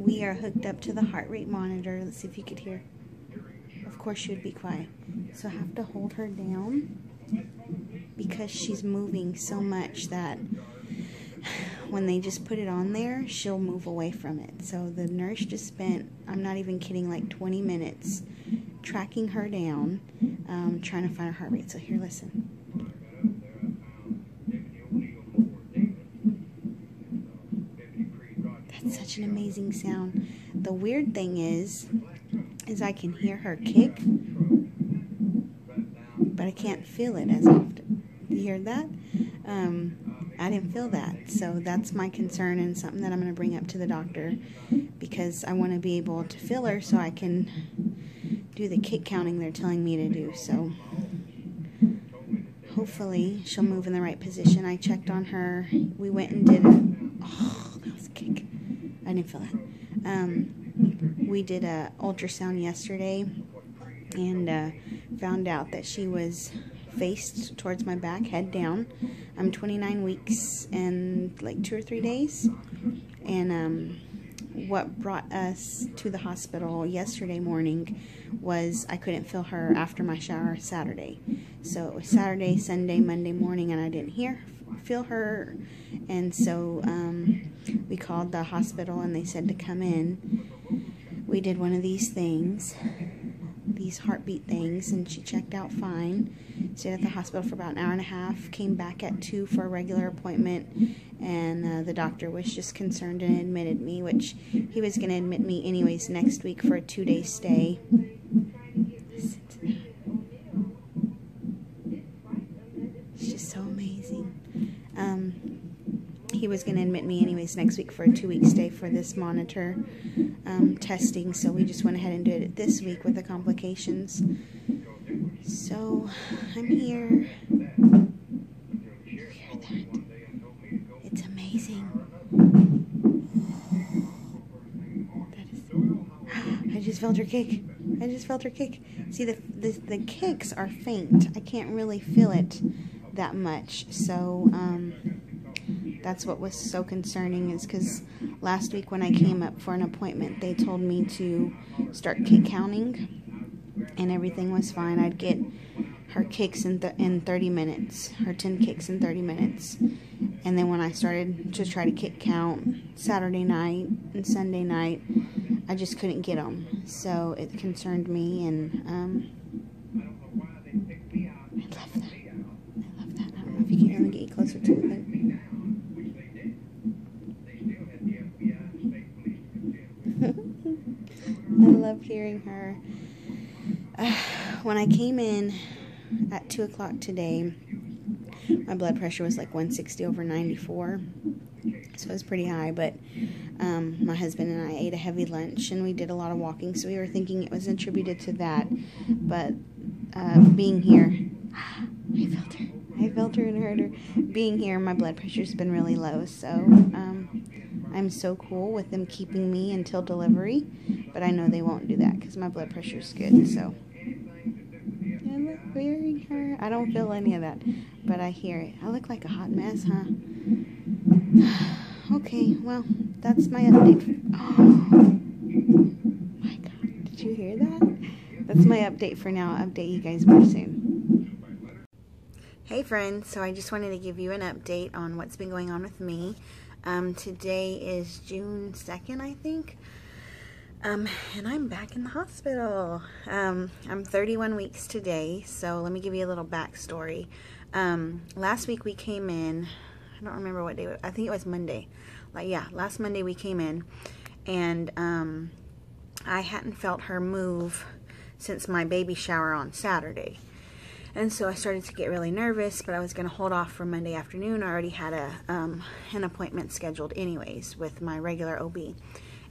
We are hooked up to the heart rate monitor. Let's see if you could hear. Of course she would be quiet. So I have to hold her down because she's moving so much that when they just put it on there, she'll move away from it. So the nurse just spent, I'm not even kidding, like 20 minutes tracking her down, trying to find her heart rate. So here, listen. That's such an amazing sound. The weird thing is I can hear her kick, but I can't feel it as often. You hear that? I didn't feel that. So that's my concern and something that I'm going to bring up to the doctor, because I want to be able to feel her so I can do the kick counting they're telling me to do. So hopefully she'll move in the right position. I checked on her. We went and did that was a kick. I didn't feel that. We did a ultrasound yesterday and found out that she was faced towards my back, head down. I'm 29 weeks and like 2 or 3 days. And what brought us to the hospital yesterday morning was I couldn't feel her after my shower Saturday. So it was Saturday, Sunday, Monday morning, and I didn't feel her. And so we called the hospital and they said to come in. We did one of these things, these heartbeat things, and she checked out fine. Stayed at the hospital for about an hour and a half, came back at 2 for a regular appointment, and the doctor was just concerned and admitted me, which he was going to admit me anyways next week for a 2-day stay. It's just so amazing. He was going to admit me anyways next week for a 2-week stay for this monitor testing, so we just went ahead and did it this week with the complications. So I'm here. You hear that? It's amazing. That is, I just felt her kick. I just felt her kick. See, the kicks are faint. I can't really feel it that much. So that's what was so concerning, is because last week when I came up for an appointment, they told me to start kick counting, and everything was fine. I'd get her kicks in 30 minutes, her 10 kicks in 30 minutes. And then when I started to try to kick count Saturday night and Sunday night, I just couldn't get them. So it concerned me, and I love that. I love that. I don't know if you can hear me. Get you closer to it. I love hearing her. When I came in at 2 o'clock today, my blood pressure was like 160/94, so it was pretty high, but my husband and I ate a heavy lunch and we did a lot of walking, so we were thinking it was attributed to that. But being here, I felt her and heard her. Being here, my blood pressure's been really low, so I'm so cool with them keeping me until delivery, but I know they won't do that because my blood pressure's good. So I love hearing her. I don't feel any of that, but I hear it. I look like a hot mess, huh? Okay, well, that's my update. Oh my God, did you hear that? That's my update for now. I'll update you guys more soon. Hey friends, so I just wanted to give you an update on what's been going on with me. Today is June 2nd, I think. And I'm back in the hospital. I'm 31 weeks today, so let me give you a little backstory. Last week we came in, I don't remember what day, I think it was Monday. Last Monday we came in, and I hadn't felt her move since my baby shower on Saturday. And so I started to get really nervous, but I was going to hold off for Monday afternoon. I already had an appointment scheduled anyways with my regular OB.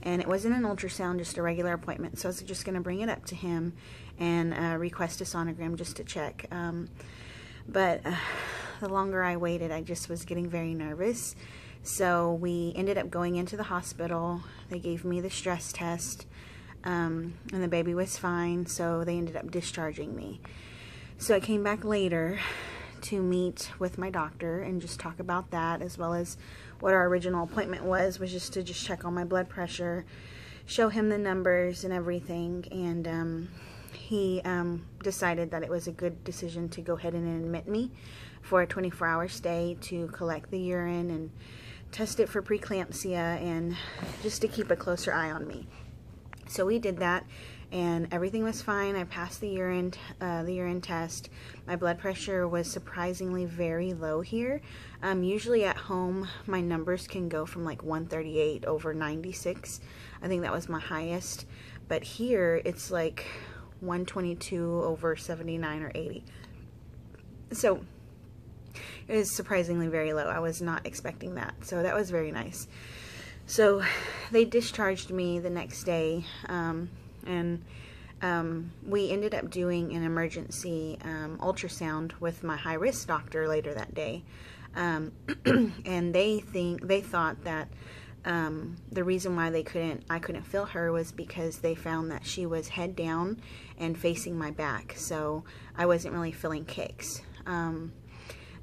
And it wasn't an ultrasound, just a regular appointment. So I was just going to bring it up to him and request a sonogram just to check. But the longer I waited, I just was getting very nervous. So we ended up going into the hospital. They gave me the stress test, and the baby was fine. So they ended up discharging me. So I came back later to meet with my doctor and just talk about that, as well as what our original appointment was just to check on my blood pressure show him the numbers and everything, and he decided that it was a good decision to go ahead and admit me for a 24-hour stay to collect the urine and test it for preeclampsia and just to keep a closer eye on me. So we did that, and everything was fine. I passed the urine test. My blood pressure was surprisingly very low here. Usually at home, my numbers can go from like 138 over 96. I think that was my highest. But here, it's like 122 over 79 or 80. So it was surprisingly very low. I was not expecting that. So that was very nice. So they discharged me the next day, and we ended up doing an emergency ultrasound with my high-risk doctor later that day. And they thought that the reason why I couldn't feel her was because they found that she was head down and facing my back, so I wasn't really feeling kicks.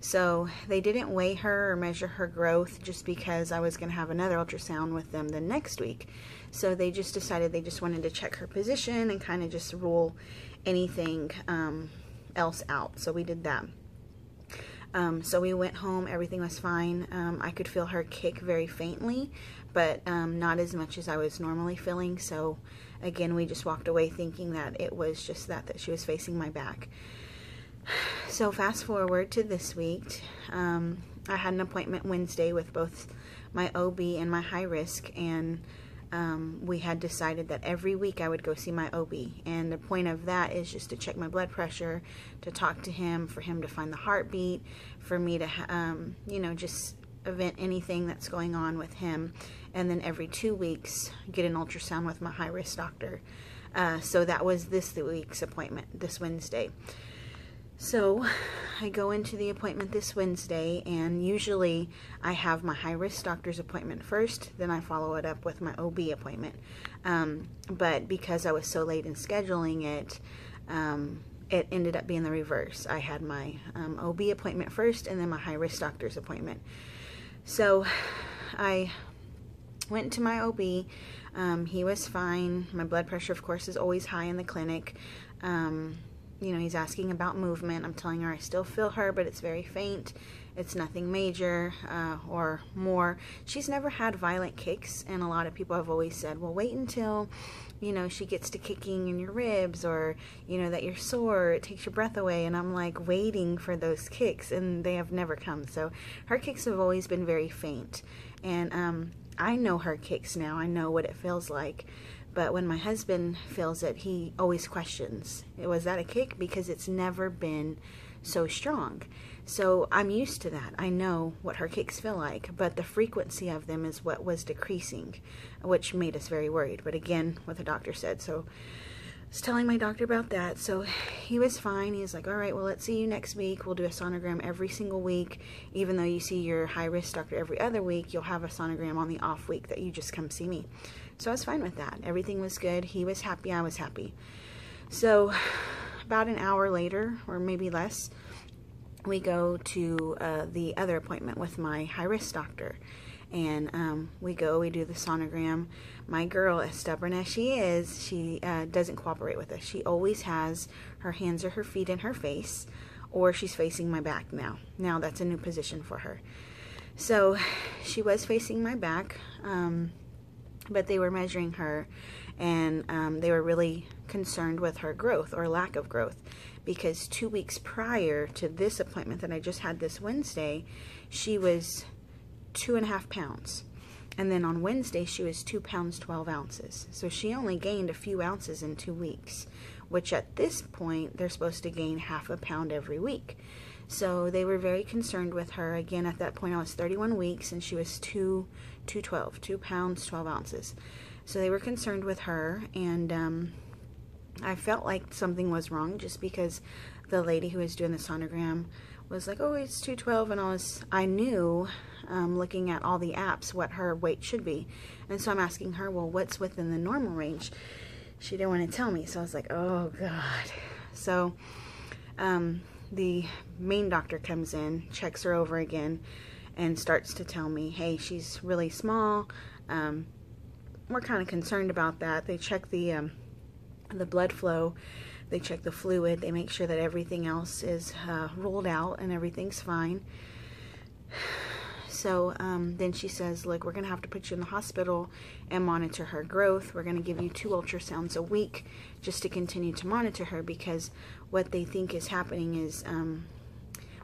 So they didn't weigh her or measure her growth just because I was going to have another ultrasound with them the next week. So they just decided they just wanted to check her position and kind of just rule anything else out. So we did that. So we went home. Everything was fine. I could feel her kick very faintly, but not as much as I was normally feeling. So again, we just walked away thinking that it was just that she was facing my back. So fast forward to this week, I had an appointment Wednesday with both my OB and my high risk, and we had decided that every week I would go see my OB, and the point of that is just to check my blood pressure, to talk to him, for him to find the heartbeat, for me to, you know, just event anything that's going on with him, and then every 2 weeks get an ultrasound with my high risk doctor. So that was this week's appointment, this Wednesday. So I go into the appointment this Wednesday, and usually I have my high-risk doctor's appointment first, then I follow it up with my OB appointment. But because I was so late in scheduling it, it ended up being the reverse. I had my OB appointment first and then my high-risk doctor's appointment. So I went to my OB. He was fine. My blood pressure, of course, is always high in the clinic. You know, he's asking about movement. I'm telling her I still feel her, but it's very faint. It's nothing major or more. She's never had violent kicks, and a lot of people have always said, well, wait until, you know, she gets to kicking in your ribs, or, you know, that you're sore, it takes your breath away. And I'm like waiting for those kicks, and they have never come. So her kicks have always been very faint. And I know her kicks now. I know what it feels like. But when my husband feels it, he always questions, was that a kick? Because it's never been so strong. So I'm used to that. I know what her kicks feel like, but the frequency of them is what was decreasing, which made us very worried. But again, what the doctor said. So I was telling my doctor about that. So he was fine. He was like, all right, well, let's see you next week. We'll do a sonogram every single week. Even though you see your high-risk doctor every other week, you'll have a sonogram on the off week that you just come see me. So I was fine with that. Everything was good. He was happy. I was happy. So about an hour later, or maybe less, we go to the other appointment with my high-risk doctor. And we do the sonogram. My girl, as stubborn as she is, she doesn't cooperate with us. She always has her hands or her feet in her face, or she's facing my back now. Now that's a new position for her. So she was facing my back, but they were measuring her, and they were really concerned with her growth or lack of growth, because 2 weeks prior to this appointment that I just had this Wednesday, she was 2.5 pounds. And then on Wednesday, she was 2 pounds, 12 ounces. So she only gained a few ounces in 2 weeks, which at this point, they're supposed to gain half a pound every week. So they were very concerned with her. Again, at that point, I was 31 weeks, and she was 2 pounds, 12 ounces. So they were concerned with her, and I felt like something was wrong just because the lady who was doing the sonogram was like, oh, it's 212, and I knew, looking at all the apps, what her weight should be. And so I'm asking her, well, what's within the normal range? She didn't want to tell me, so I was like, oh, God. So the main doctor comes in, checks her over again, and starts to tell me, hey, she's really small. we're kind of concerned about that. They check the blood flow, they check the fluid, they make sure that everything else is ruled out and everything's fine. So then she says, look, we're going to have to put you in the hospital and monitor her growth. We're going to give you 2 ultrasounds a week just to continue to monitor her, because what they think is happening is,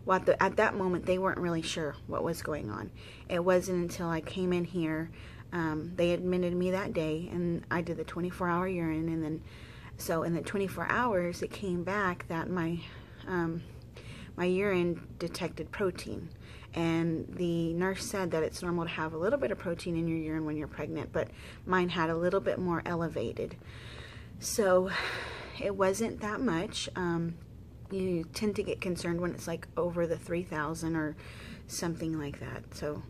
at that moment, they weren't really sure what was going on. It wasn't until I came in here, they admitted me that day, and I did the 24-hour urine, and then, so in the 24 hours, it came back that my urine detected protein. And the nurse said that it's normal to have a little bit of protein in your urine when you're pregnant, but mine had a little bit more elevated. So it wasn't that much. You tend to get concerned when it's like over the 3,000 or something like that. So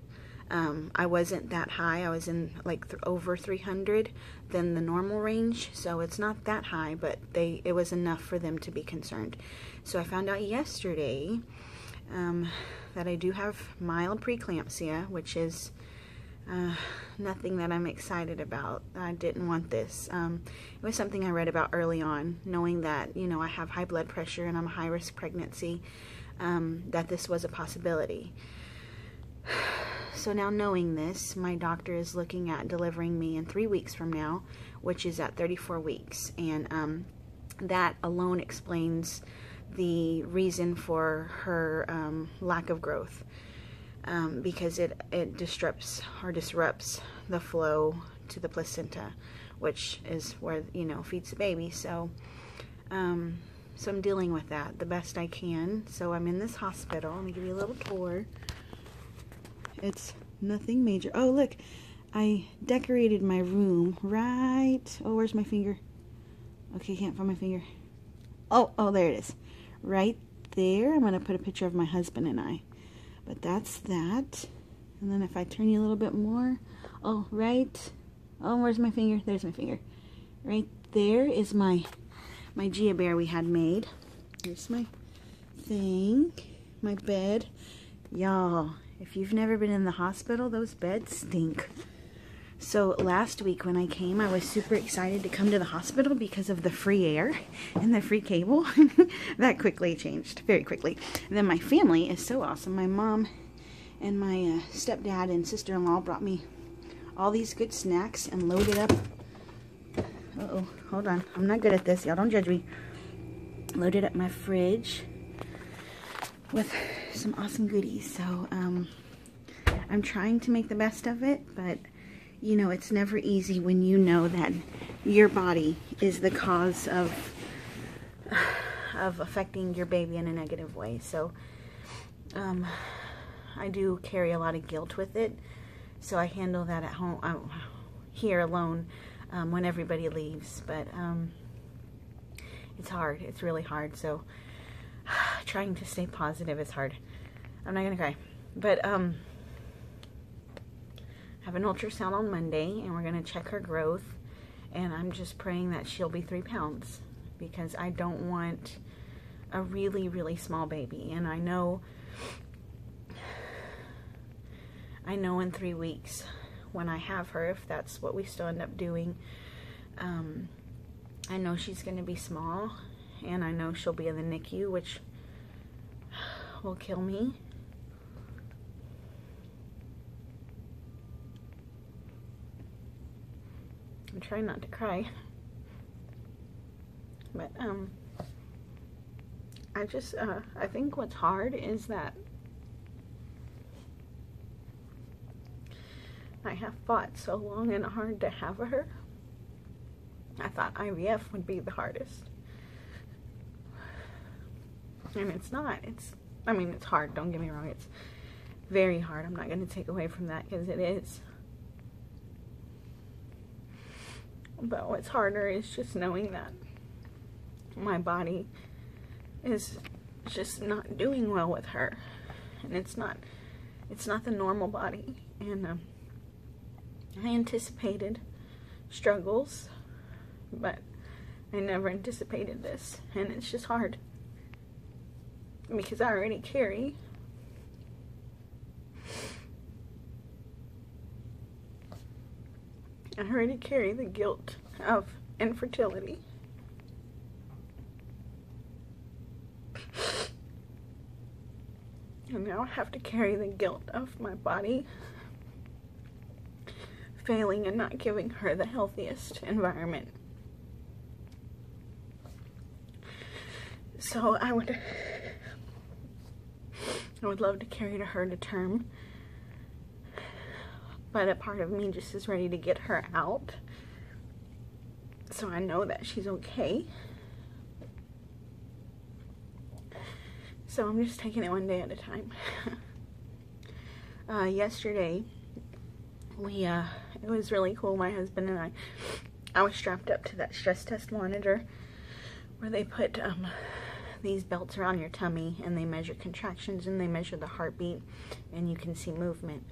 I wasn't that high. I was in like over 300 than the normal range. So it's not that high, but it was enough for them to be concerned. So I found out yesterday that I do have mild preeclampsia, which is nothing that I'm excited about. I didn't want this. It was something I read about early on, knowing that, you know, I have high blood pressure and I'm a high-risk pregnancy, that this was a possibility. So now knowing this, my doctor is looking at delivering me in 3 weeks from now, which is at 34 weeks. And that alone explains the reason for her lack of growth, because it disrupts the flow to the placenta, which is where, you know, feeds the baby. So so I'm dealing with that the best I can. So I'm in this hospital. Let me give you a little tour. It's nothing major. Oh, look, I decorated my room right. Oh, where's my finger? Okay, can't find my finger. Oh, there it is. Right there. I'm going to put a picture of my husband and I. But that's that. And then if I turn you a little bit more. Oh, where's my finger? There's my finger. Right there is my Gia bear we had made. Here's my thing. My bed. Y'all, if you've never been in the hospital, those beds stink. So last week when I came, I was super excited to come to the hospital because of the free air and the free cable. That quickly changed, very quickly. And then my family is so awesome. My mom and my stepdad and sister-in-law brought me all these good snacks and loaded up. Uh-oh, hold on. I'm not good at this. Y'all don't judge me. Loaded up my fridge with some awesome goodies. So I'm trying to make the best of it, but you know, it's never easy when you know that your body is the cause of affecting your baby in a negative way. So I do carry a lot of guilt with it. So I handle that at home, here alone, when everybody leaves. But it's hard. It's really hard. So trying to stay positive is hard. I'm not gonna cry, but have an ultrasound on Monday, and we're going to check her growth, and I'm just praying that she'll be 3 pounds, because I don't want a really, really small baby. And I know in 3 weeks when I have her, if that's what we still end up doing, I know she's going to be small, and I know she'll be in the NICU, which will kill me. I'm trying not to cry, but I think what's hard is that I have fought so long and hard to have her. I thought IVF would be the hardest, and it's not. I mean, it's hard, don't get me wrong, it's very hard. I'm not going to take away from that, because it is. But what's harder is just knowing that my body is just not doing well with her, and it's not the normal body. And I anticipated struggles, but I never anticipated this, and it's just hard because I already carry I already carry the guilt of infertility. And now I have to carry the guilt of my body failing and not giving her the healthiest environment. So I would love to carry her to term, but a part of me just is ready to get her out so I know that she's okay. So I'm just taking it one day at a time. Yesterday, it was really cool. My husband and I was strapped up to that stress test monitor where they put these belts around your tummy and they measure contractions and they measure the heartbeat and you can see movement.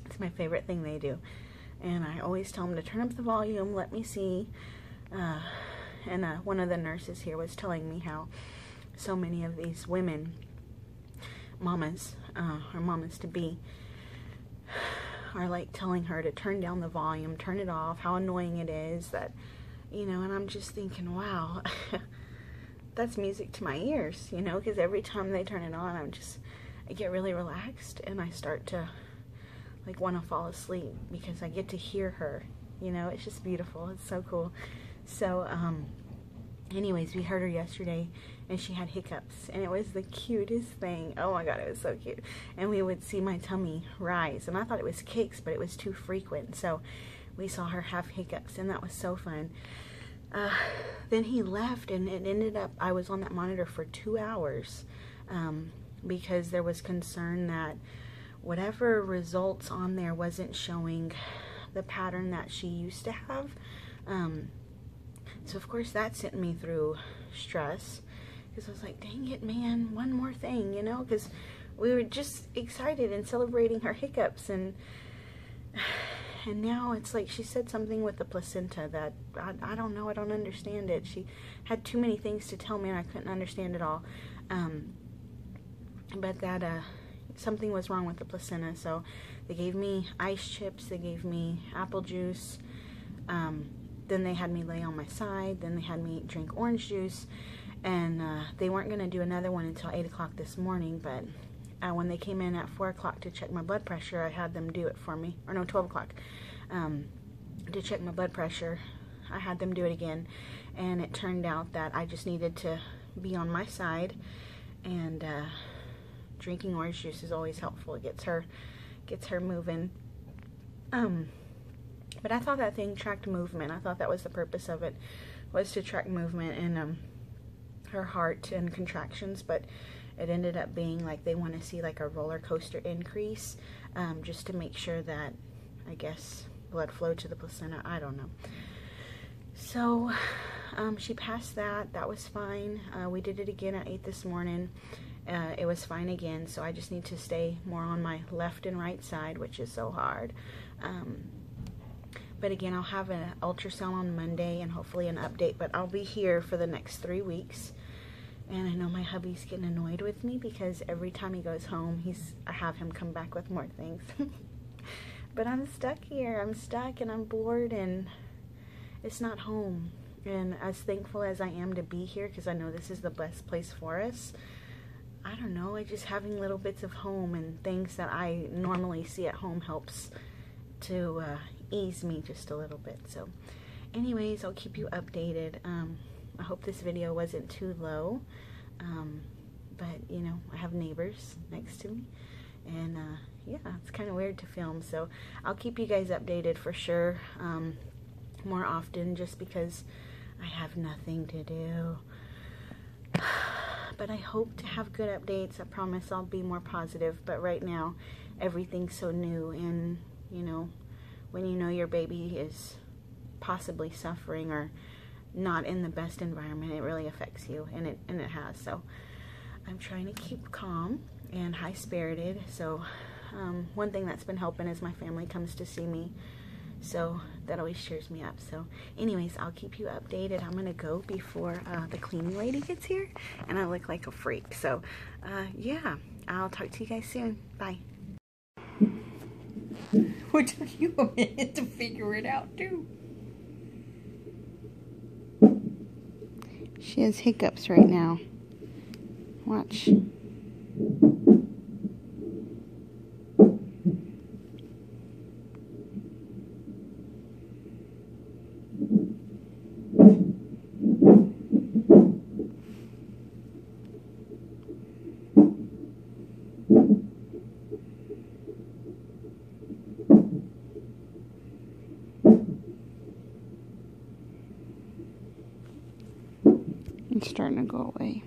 It's my favorite thing they do. And I always tell them to turn up the volume, let me see. And one of the nurses here was telling me how so many of these women, mamas, or mamas to be, are like telling her to turn down the volume, turn it off, how annoying it is that, you know, and I'm just thinking, wow, that's music to my ears, you know, because every time they turn it on, I get really relaxed and I start to like want to fall asleep because I get to hear her, you know. It's just beautiful. It's so cool. So, anyways, we heard her yesterday and she had hiccups and it was the cutest thing. Oh my god, it was so cute. And we would see my tummy rise and I thought it was kicks, but it was too frequent. So we saw her have hiccups and that was so fun. Then he left and it ended up, I was on that monitor for 2 hours because there was concern that whatever results on there wasn't showing the pattern that she used to have. So of course that sent me through stress because I was like, dang it, man, one more thing, you know, because we were just excited and celebrating her hiccups, and now it's like she said something with the placenta that I don't know, I don't understand it. She had too many things to tell me and I couldn't understand it all. But that something was wrong with the placenta, so they gave me ice chips, they gave me apple juice, then they had me lay on my side, then they had me drink orange juice, and they weren't going to do another one until 8 o'clock this morning, but when they came in at 4 o'clock to check my blood pressure, I had them do it for me, or no, 12 o'clock, to check my blood pressure. I had them do it again, and it turned out that I just needed to be on my side, and drinking orange juice is always helpful. It gets her moving. But I thought that thing tracked movement. I thought that was the purpose of it, was to track movement and her heart and contractions, but it ended up being like they want to see like a roller coaster increase, just to make sure that, I guess, blood flow to the placenta. I don't know. So she passed that. That was fine. We did it again at 8 this morning. It was fine again, so I just need to stay more on my left and right side, which is so hard. But again, I'll have an ultrasound on Monday and hopefully an update, but I'll be here for the next 3 weeks. And I know my hubby's getting annoyed with me because every time he goes home, I have him come back with more things. But I'm stuck here. I'm stuck and I'm bored and it's not home. And as thankful as I am to be here, because I know this is the best place for us, I don't know, like just having little bits of home and things that I normally see at home helps to ease me just a little bit. So anyways, I'll keep you updated. I hope this video wasn't too low, but you know, I have neighbors next to me, and yeah, it's kind of weird to film, so I'll keep you guys updated for sure, more often, just because I have nothing to do. But I hope to have good updates. I promise I'll be more positive, but right now everything's so new, and you know, when you know your baby is possibly suffering or not in the best environment, it really affects you, and it has. So I'm trying to keep calm and high-spirited. So one thing that's been helping is my family comes to see me, so that always cheers me up. So anyways, I'll keep you updated. I'm gonna go before the cleaning lady gets here and I look like a freak. So yeah, I'll talk to you guys soon. Bye. What took you a minute to figure it out, too? She has hiccups right now. Watch. It's starting to go away.